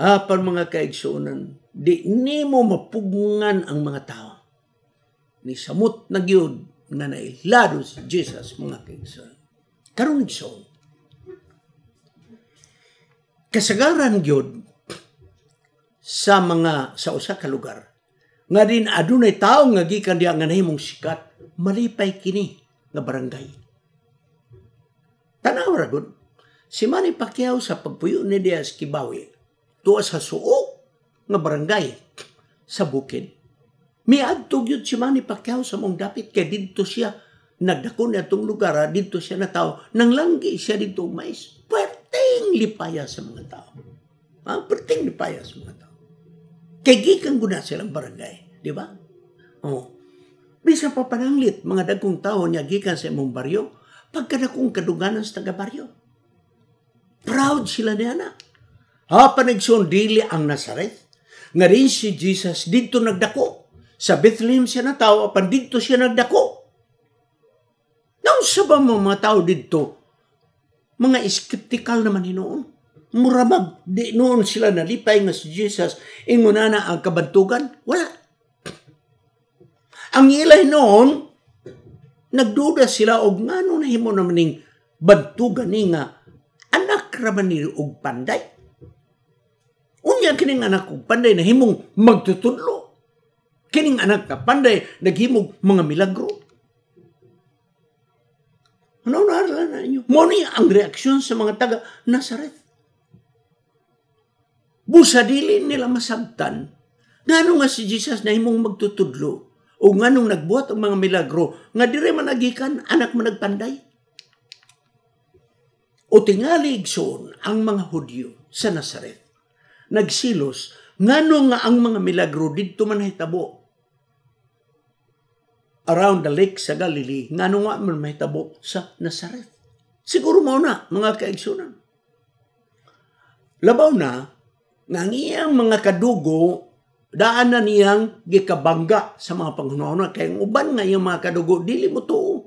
Apan mga kaigsunan, di nimo mapugngan ang mga tao. Ni samot na gyud nga nailado si Jesus mga kaigsunan. Karon igsoon. Kasagaran gyud sa usa ka lugar nga din adunay tawo nga gikan diha nga nahimong sikat, malipay kini nga barangay. Tanaw ra gud si Manny Pacquiao sa pagpuyo ni Diaz Kibawi tuwa sa suo nga barangay sa bukid. Miadto gyud si Manny Pacquiao sa mong dapit kay didto siya nagdako na itong lugar, didto siya na tao, nang langgi siya dito mais. Perting lipaya sa mga tao. Perting lipaya sa mga tao. Kay gikan guna silang barangay, di ba? Oh. Bisa pa pananglit, mga dagkong tao niya gikan sa imong baryo, pagkadakong kaduganan sa taga-baryo. Proud sila niya na. Panagsun dili ang Nazareth, nga rin si Jesus dito nagdako. Sa Bethlehem siya na tao, apan dito siya nagdako. Naunsa ba mga tao dito? Mga skeptical naman hinoon. Muramag, di noon sila nalipay nga si Jesus, inguna na ang kabantugan. Wala. Ang ilay noon, nagduda sila og ngano nahimo naman ning bantugan ni nga anak raman ni og panday. Unya kining anak og panday nahimong magtutudlo. Kining anak ka panday naghimog mga milagro. Ano na ninyo? Moni ang reaksyon sa mga taga Nazareth. Busa dili nila masabtan. Ngano nga si Jesus na himong magtutudlo o nganong nagbuhat ang mga milagro nga dire man nagikan anak man nagpanday. O tingali igsoon ang mga Hudyo sa Nazareth. Nagsilos ngano nga ang mga milagro didto man hitabo around the lake sa Galilee, ngano nga man mahitabo sa Nazareth. Siguro mo na, mga kaigsunan. Labaw na, nga iyang mga kadugo, daan na niyang gikabangga sa mga panghunahuna. Kaya uban nga yung mga kadugo, dili mo to.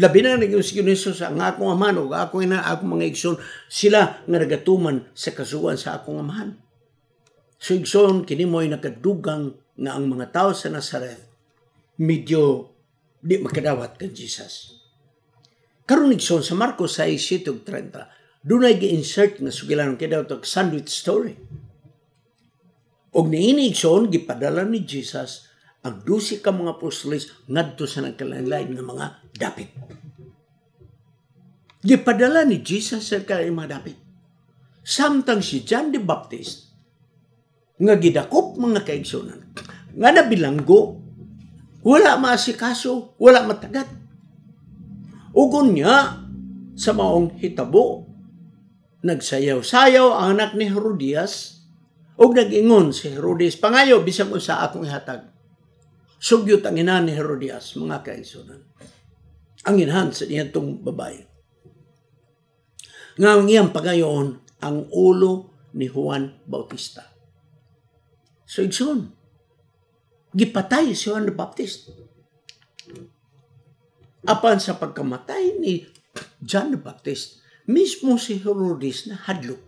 Labi na yung si Jesus, ang akong amahan, o akong mga igsoon, sila nga nagatuman sa kasuwan sa akong amahan. So igsoon, kini mo'y nakadugang nga ang mga tao sa Nazareth, medyo di makadawat kang Jesus. Karon igsoon sa Marcos 6:30, dunay gi-insert nga sugilanon kay daw tog sandwich story. Og niini igsoon gipadala ni Jesus ang 12 ka mga apostoles ngadto sa nagkalain-lain nga mga dapit. Gipadala ni Jesus sa mga dapit. Samtang si John the Baptist nga gidakop mga kaigsunan nga nabilanggo, wala maasikaso, wala matagat. Ugon niya sa maong hitabo, nagsayaw-sayaw ang anak ni Herodias o nag-ingon si Herodias, pangayo, bisang usa akong ihatag. Sugyot ang ina ni Herodias, mga kaigsunan. Ang inahan sa niya itong babae. Nga ang iyang pagayon, ang ulo ni Juan Bautista. So, igsoon, gipatay si Juan the Baptist. Apan sa pagkamatay ni John the Baptist, mismo si Herodes na hadlok.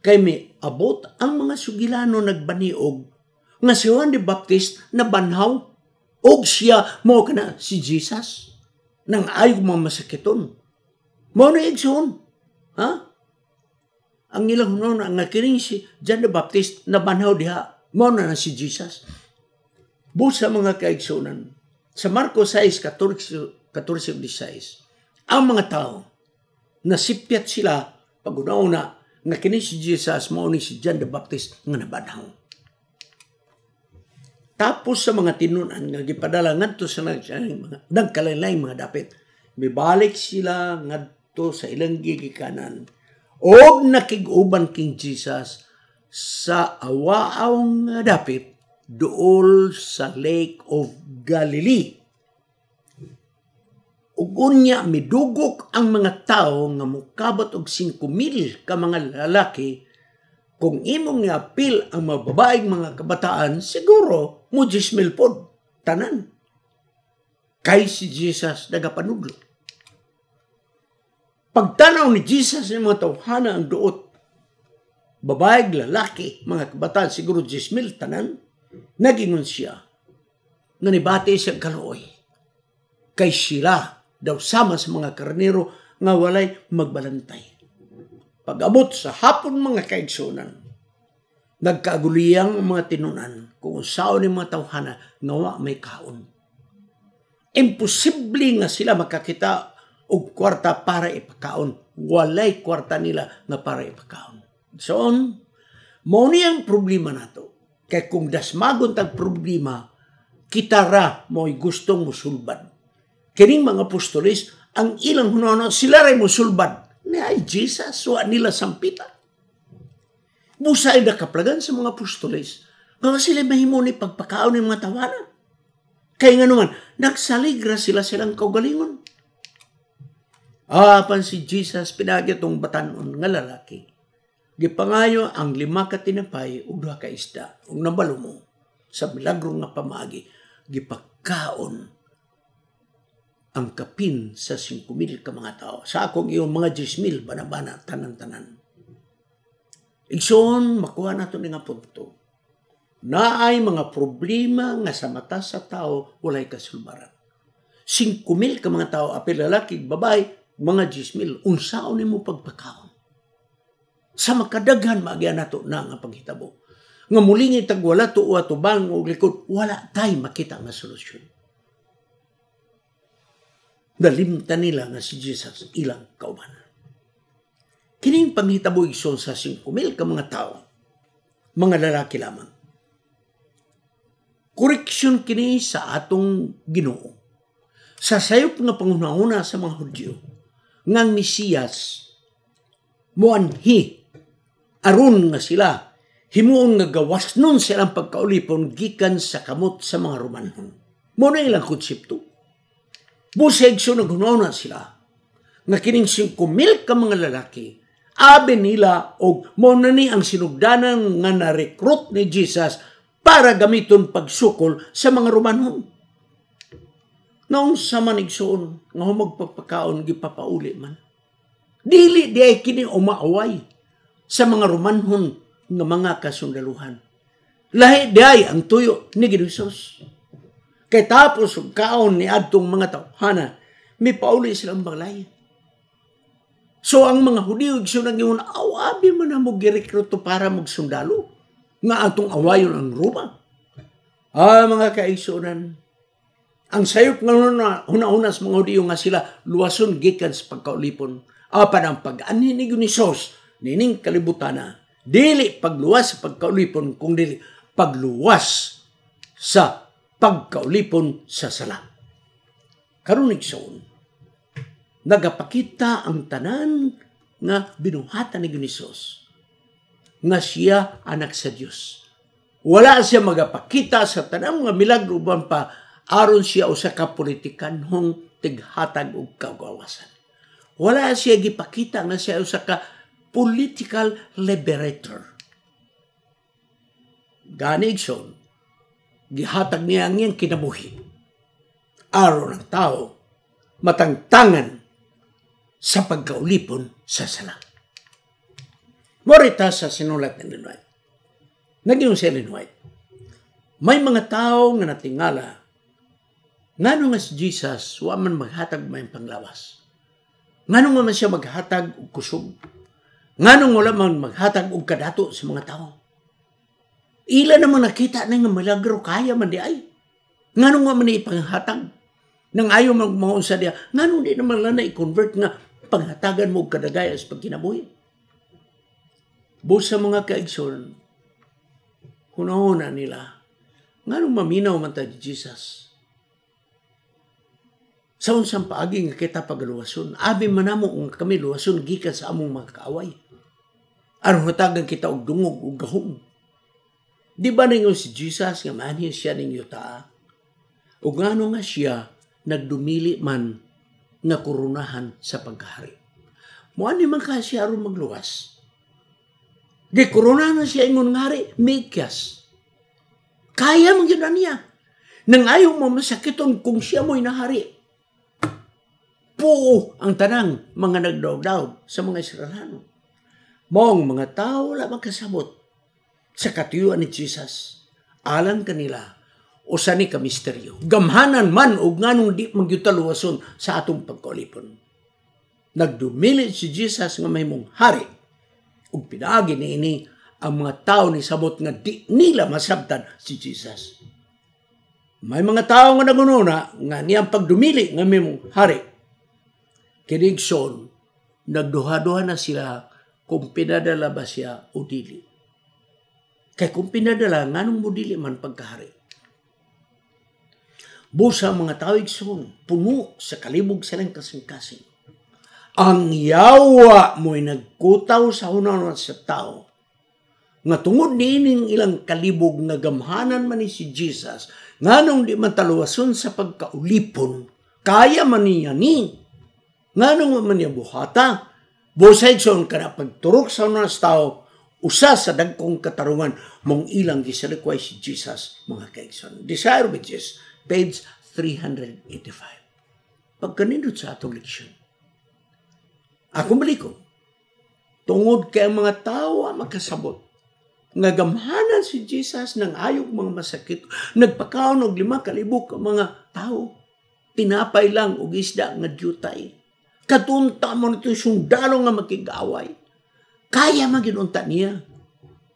Kay may abot ang mga sugilano nagbaniog nga si Juan the Baptist na banhaw og siya mo kana si Jesus nang ayaw mamasakiton. Mo na igsoon. Ha? Ang ilang hunon nga kining si John the Baptist na banhaw diha, mo na si Jesus. Busa mga kaigsunan, sa Marcos 6:14-16, ang mga tao, nasipyat sila pag-una-una nga kini si Jesus mao ni si John the Baptist nga nabanhaw. Tapos sa mga tinunan nga gipadala ngadto sa nagkalain-laing mga dapit, mibalik sila ngadto sa ilang gigikanan og nakig-uban king Jesus sa awaaw nga dapit duol sa Lake of Galilee. Ug unya midugok ang mga tao nga mukabot og 5,000 ka mga lalaki. Kung imong niapil ang mga babaeng mga kabataan, siguro mo 10,000 pod tanan. Kay si Jesus nagapanudlo. Pagtanaw ni Jesus ng mga tawhana ang duot, babae, lalaki, mga kabataan, siguro 10,000 tanan, nagingon siya, nga nibati siya kaluoy. Kay sila, daw sama sa mga karnero, nga walay magbalantay. Pag-abot sa hapon mga kaigsunan, nagkaaguliyang mga tinunan, kung saan yung mga tawhana, nga may kaon. Imposible nga sila makakita og kwarta para ipakaon. Walay kwarta nila nga para ipakaon. So, mao niyang problema nato. Kay kung dasmagon tag problema, kita ra mo'y gustong musulbad. Kining mga apostoles, ang ilang hunana, sila ray musulbad. Ni ay Jesus, wa nila sampita. Busay na kaplagan sa mga apostoles, nga sila mahimo ni pagpakaon ng mga tawanan. Kaya nga naman, nagsaligra silang kaugalingon. Apan si Jesus, pinagya tong batanon nga lalaki. Gipangayo ang 5 ka tinapay ug 2 ka isda. Ug nabalo mo, sa milagro nga pamagi, gipagkaon ang kapin sa 5,000 ka mga tao. Sa akong iyong mga 10,000, banabana, tanan-tanan. Igsoon, makuha nato nga punto. Naay mga problema nga sa mata sa tao, walay kasulbaran. 5,000 ka mga tao, apil lalaki, babae, mga 10,000, unsaon ni mo pagpakaon. Sa makadaghan, maagyan nato na nga paghitabo. Nga muling itagwala to o atubang o likod, wala tayo makita nga solusyon. Nalimta nila nga si Jesus ilang kaubanan. Kining panghitabo igsoon sa 5,000 ka mga tao, mga lalaki lamang. Koreksyon kini sa atong Ginoo. Sa sayop nga pangunahuna sa mga Hudyo, ngang Mesiyas, muanhi, aron nga sila, himuon nga gawas nun silang pagkaulipon gikan sa kamot sa mga Romanhon. Muna ilang konsepto. Buseg so naghunahuna sila, nga kining 5,000 ka mga lalaki, abi nila og muna ni ang sinugdanan nga na-recruit ni Jesus para gamiton pagsukol sa mga Romanhon. Noong sa manigsoon, nga humagpagpakaon, gipapauli man. Dili di ay kini umaaway sa mga Romanhon nga mga kasundaluhan. Lahi di ay ang tuyo ni Ginoo. Kay tapos og kaon ni adtong mga tawhana, may pauli silang balay. So ang mga Hudiyo igsoon nang awabi man na mo girekruto para magsundalo. Nga atong awayon ang Roma. Mga kaigsunan, ang sayop nga hunahunas mga Hudiyo nga sila luwason gikan sa pagkaulipon. Apan ang pag-ani ni Ginoo nining kalibutana, dili pagluwas sa pagkaulipon, kung dili pagluwas sa pagkaulipon sa sala. Karon igsoon, nagapakita ang tanan nga binuhatan ni Ginoo nga siya anak sa Dios. Wala siya magapakita sa tanang mga milagro ban pa aron siya usa ka politikanhong tighatag og kagawasan. Wala siya gipakita nga siya usa ka political liberator. Gani igsoon, gihatag niya ang iyang kinabuhi aron ang tao matangtangan sa pagkaulipon sa sala. Morita sa sinulat ni Ellen White. Naging si Ellen White, may mga tao nga natingala, ngano nga si Jesus, wa man maghatag may panglawas. Ngano nga man siya maghatag og kusog. Ngano wala man maghatag og kadato sa mga tao. Ila namang nakita na nga milagro kaya man di ay. Ngano nga man ipanghatag. Nang ayaw magmaunsa diya, ngano di naman lang na i-convert nga panghatagan mo og kadagaya sa pagkinabuhi. Busa mga kaigsoon, hunahuna nila, nganong maminaw man tayo Jesus? Sa unsang paagi nga kita pagaluwason, abi manamo ang kami luwason gikan sa among mga kaaway. Aron hatagan kita og dungog og gahom. Di ba ninyo si Jesus nga manhin siya ninyo taa? O ngano nga siya nagdumili man nga koronahan sa pagkahari. Muani man ka siya aron magluwas. Di korona na siya ingon ngari, mikyas. Kaya mong yun niya. Nang ayaw mo masakiton kung siya mo'y nahari. Puo ang tanang mga nagdaog-daog sa mga Israelano. Mong mga tao wala makasabot sa katuyuan ni Jesus. Alang kanila o sa ni kamisteryo. Gamhanan man o nganong di magyutaluwason sa atong pagkaulipon. Nagdumili si Jesus nga may mong hari. Ug pinaagi niini ang mga tao ni sabot nga di nila masabtan si Jesus. May mga tao nga nagununa nga niyang pagdumili nga may mong hari. Kinigson, nagduha-duha na sila kung pinadala ba siya o dili. Kaya kung pinadala, nganong mo dili man pagkahari. Busa mga tao igsoon, puno sa kalibog silang kasing-kasing. Ang yawa mo'y nagkutaw sa hunawan sa tao. Nga tungod niining ilang kalibog nga gamhanan man ni si Jesus, nganong di mataluwason sa pagkaulipon, kaya man niya ni, nganong man niya buhata, busay son ka na pagturok sa hunawan sa tao, usa sa dagkong katarungan mong ilang gisalikway si Jesus, mga kaigsoon. Desire with Jesus, page 385. Pagkanindot sa atong leksyon. Ako maliko, tungod kay ang mga tao makasabot, nga gamhanan si Jesus ng ayog mga masakit, nagpakaon og 5,000 ka mga tao, tinapay lang og isda nga dyutay. Katunta mo nito sundalo nga makigaway. Kaya maginunta niya.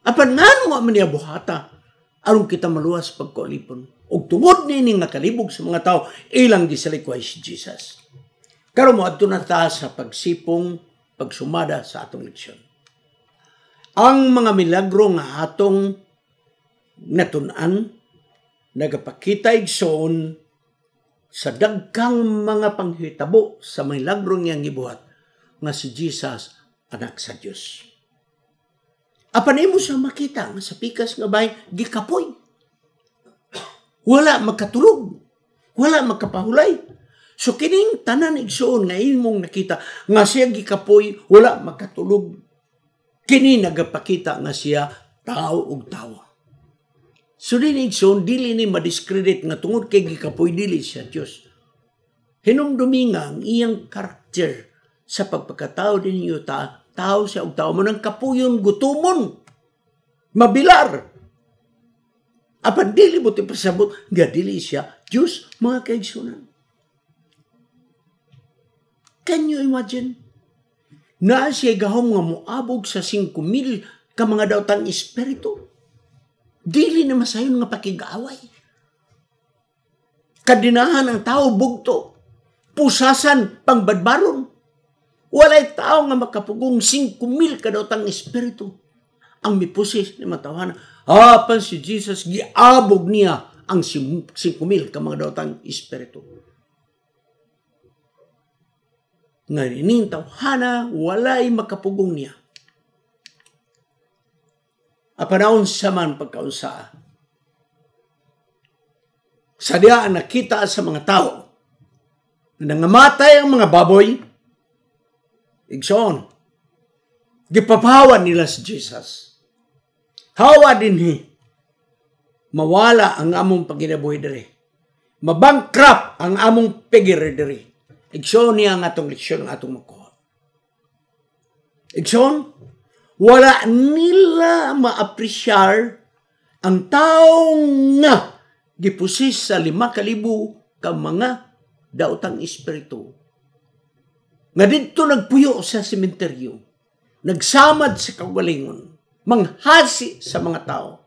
Apan ngano nga man niya buhata, aron kita maluwas pagkaulipon. Og tungod nini nga kalibog sa mga tao, ilang gisalikway si Jesus. Karon mo adto na ta sa pagsipong pagsumada sa atong leksyon. Ang mga milagro nga atong natun-an nagapakita igsoon sa dagkang mga panghitabo sa milagro niyang gibuhat nga si Jesus anak sa Dios. Apan imo sa makita nga sa pikas nga bay gikapoy. Wala makatulog, wala makapahulay. So kining tanan igsoon nga imong nakita nga siya gikapoy, wala makatulog. Kini nagapakita nga siya tao ug tawo. So din igsoon dili ni madiskredit nga tungod kay gikapoy dili siya Dios. Hinumdumi nga ang iyang karakter sa pagpakatao din niyo tao siya ug tao mo nang kapuyon gutumon. Mabilar. Apan dili mo ti pasabot nga dili siya Dios, mga kaigsunan. Can you imagine? Na siya gahom nga moabog sa 5,000 ka mga daotang espiritu. Dili na masayon nga pakig-away. Kadinahan ang tao bugto. Pusasan pangbadbaron. Walay tao nga makapugong 5,000 ka daotang espiritu. Ang mipusis ni matawana. Apan si Jesus giabog niya ang 5,000 ka mga daotang espiritu. Nga nining tawhana, walay makapugong niya. Apanaon sa man pagkaunsa. Sadya nakita sa mga tao na nangamatay ang mga baboy, igsoon, gipapawan nila si Jesus. Hawa dinhi, mawala ang among paginabuhi diri. Mabankrupt ang among pigiri diri. Igsoon niya ang atong leksyon, ang atong makuha. Igsoon, wala nila ma-apresyar ang taong nga gipusis sa 5,000 ka mga daotang espiritu. Nga dito nagpuyo sa sementeryo, nagsamad sa kagalingon, manghasi sa mga tao.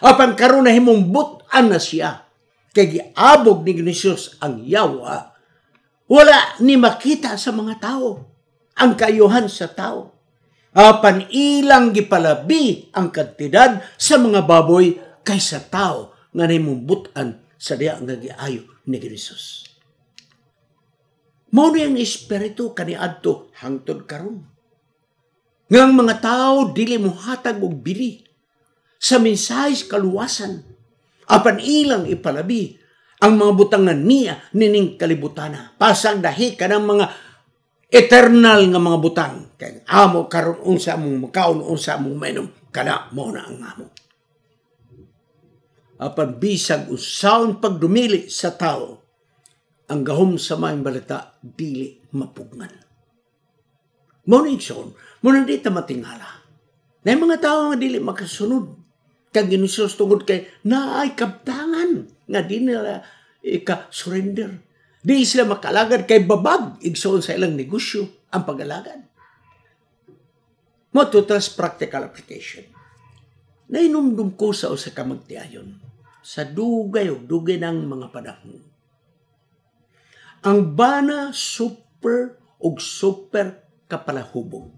Apan karon na himong but-an na siya, kay giabog ni Jesus ang yawa. Wala ni makita sa mga tao ang kayuhan sa tao. Apan ilang gipalabi ang kantidad sa mga baboy kaysa tao nga nimumbutan sa diya nga giayo ni Jesus. Mao ni ang espiritu kaniadto hangtod karon. Ngang mga tao dili mohatag og bili sa mensaheng kaluwasan. Apan ilang ipalabi ang mga butangan niya nining kalibutana. Pasang dahi ka ng mga eternal nga mga butang. Kaya amo karon unsa mong makaon, unsa mong mainom, kana mo na ang amo. Apan bisag usaon pagdumili sa tao, ang gahom sa maayong balita dili mapugngan. Mo ni igsoon, mo na di ta matingala. Na mga tao nga dili makasunod kag Ginoo tungod kay naay kabtangan nga di nila ika-surrender. Di sila makalagad kay babag igsoon sa ilang negosyo ang pag-alagad. Mo total practical application. Nainumdum ko sa usa ka magtiayon sa dugay ng mga panahon. Ang bana super kapalahubog.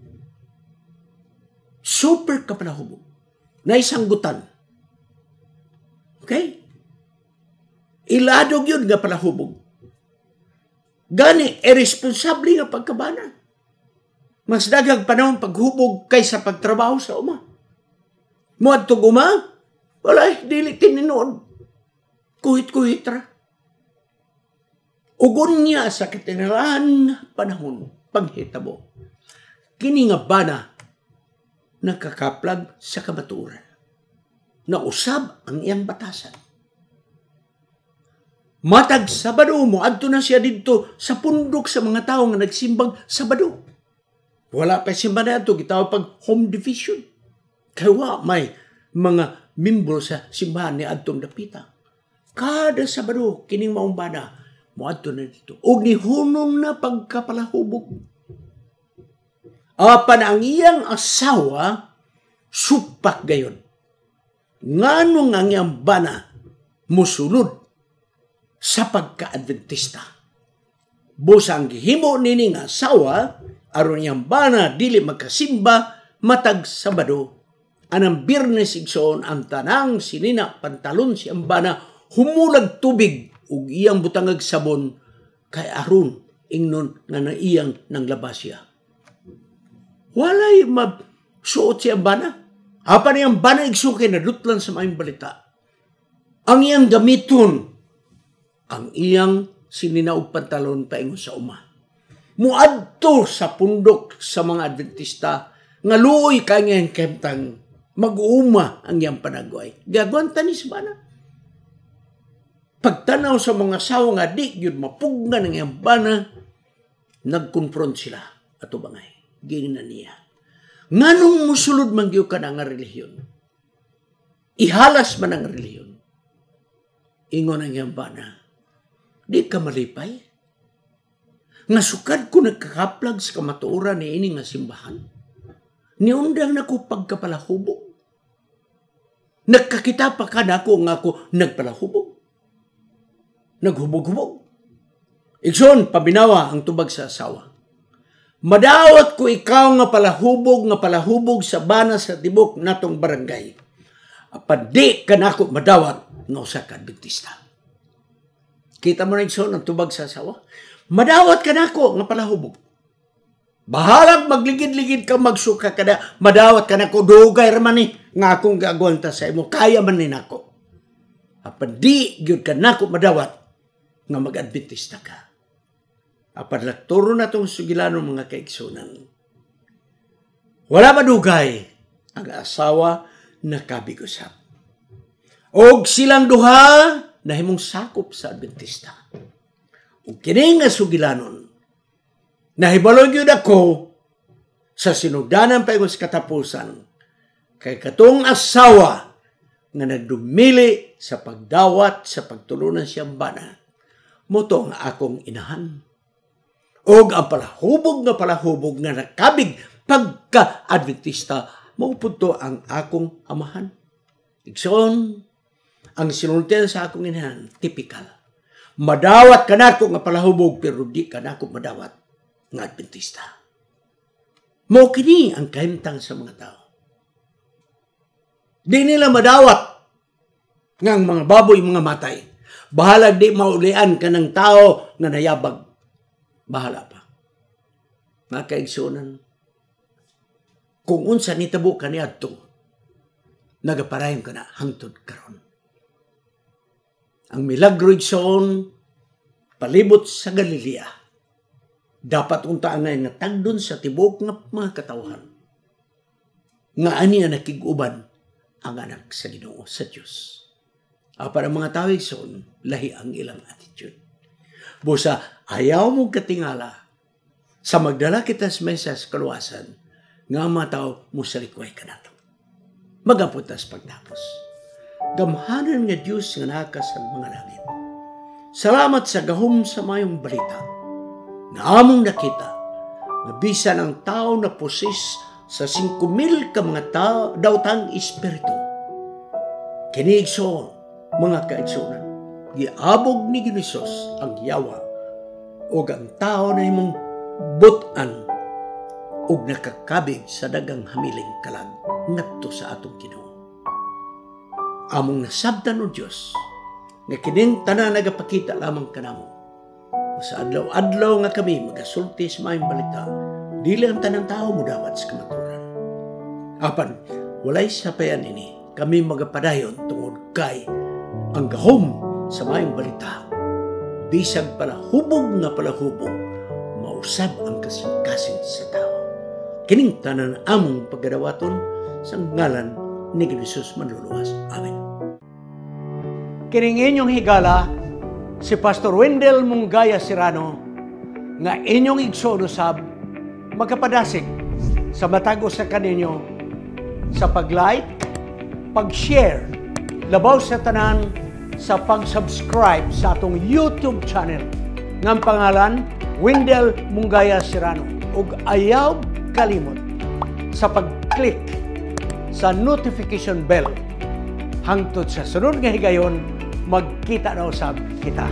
Super kapalahubog. Na isanggutan. Okay? Iladog yun nga palahubog. Gani, irresponsable nga pagkabana. Mas daghang panahon paghubog kaysa pagtrabaho sa uma. Muadtog uma, wala, dili tininood. Kuhit-kuhit ra. Ugon niya sa katinirahan panahon, paghitabo. Kini nga bana, nakakaplag sa kamatuoran. Nausab ang iyang batasan. Matag Sabado mo, adto na siya dito sa pundok sa mga tao nga nagsimbang Sabado. Wala pa simba na ito, gitawag pag home division. Kaya may mga membro sa simbahan ni adtong dapita. Kada Sabado, kining maumbana, mo adto na dito. O nihunong na pagkapalahubog. Apan ang iyang asawa, supak gayon. Nganong ang iyang bana, musulod sa pagka-Adventista. Busang gihimo nini nga asawa, aron niyang bana dili magkasimba, matag Sabado. Anang Biyernes igsoon ang tanang sinina pantalon siyang bana, humulag tubig ug iyang butangag sabon kay aron ingnon nga na iyang nang labasya. Walay masuot siyang bana. Apan niyang bana igsuki na dutlan sa maayong balita. Ang iyang gamiton, ang iyang sininaog pantalon paingon sa uma. Muadto sa pundok sa mga Adventista nga luoy kay ngayong kemtang mag-uuma ang iyang panagway. Gagwanta ni sa bana. Pagtanaw sa mga asawa nga di yun mapugna ng iyang bana, nagkonfront sila ato bangay. Gini na niya. Nganong musulod man gyud ka nga relihiyon? Ihalas man ang relihiyon. Ingon ang iyang bana, di ka malipay? Nga sukad ko nagkakaplag sa kamatuoran ni ini nga simbahan. Niundang na ko pagkapalahubog. Nagkakita pa ka na ako nga ako nagpalahubog. Naghubog-hubog. Ikson, pabinawa ang tubag sa asawa. Madawat ko ikaw nga palahubog sa bana sa tibok natong barangay. Apan di ka na ako madawat nga usa ka Adventista. Kita mo na Ikson ang tubag sa asawa? Madawat ka na ako nga palahubog. Bahalag magligid-ligid ka magsuka ka na, madawat ka na ko, dugay raman ni, nga akong gagawanta sa imo, kaya man ni nako. Apan di, yun ka na ko madawat, nga mag-Adventista ka. Apan lakturo na itong sugilanon mga kaiksunan. Wala madugay, ang asawa nakabig-usap. Og silang duha, nahimong sakop sa Adventista. Og kini nga sugilanon, nahibalo gyud ako sa sinugdanan paingon sa katapusan kay katong asawa nga nagdumili sa pagdawat sa pagtulunan siyang bana moto nga akong inahan. Og ang palahubog nga nakabig pagka-Adventista maupunto ang akong amahan. Igsoon, ang sinultian sa akong inahan, typical. Madawat ka na ako nga palahubog pero di ka na ako madawat nga Adventista. Mao kini ang kahimtang sa mga tao. Di nila madawat nga ang mga baboy mga matay. Bahala di maulian ka ng tao na nayabag. Bahala pa. Mga kaigsunan, kung unsa nitabo ka ni adto, nagaparayon ka na hangtod karon. Ang milagro igsoon palibot sa Galilea. Dapat untaan na natagdon sa tibok nga mga katawhan. Nga ani ang nakiguban ang anak sa Ginoo sa Diyos. Para mga tao igsoon, lahi ang ilang attitude. Busa, ayaw mong katingala sa magdala kita sa mesas kaluwasan nga mga tao mo sa likway ka nato. magaputas pagtapos. Gamhanan nga Diyos nga naka sa mga langit. Salamat sa gahom sa mayong balita. Nga among nakita, nga bisan ang tao na posis sa 5,000 ka mga daotang espiritu. Kiniigsoon, mga kaigsunan, giabog ni Ginisos ang yawa o ang tao na imong butan o nakakabig sa dagang hamiling kalag ngadto sa atong Ginoo. Among nasabtan o Diyos, nga kining tanan nagapakita lamang kanamo. Sa adlaw-adlaw nga kami magasulti sa mayong balita, dili ang tanang tao mo dawat sa kamaturan. Apan, walay sapayan ini, kami magapadayon tungod kay ang gahom sa mayong balita. Bisag palahubog nga palahubog, mausab ang kasing-kasing sa tao. Kining tanan among pagadawaton sa ngalan ni Jesus manluluwas. Amen. Kining inyong higala, si Pastor Wendell Munggaya Serrano, nga inyong igsoonusab, magkapadasig sa matag sa kaninyo sa pag-like, pag-share, labaw sa tanan sa pag-subscribe sa atong YouTube channel ng pangalan Wendell Munggaya Serrano ug ayaw kalimot sa pag-click sa notification bell hangtod sa sunod nga higayon magkita na usab kita.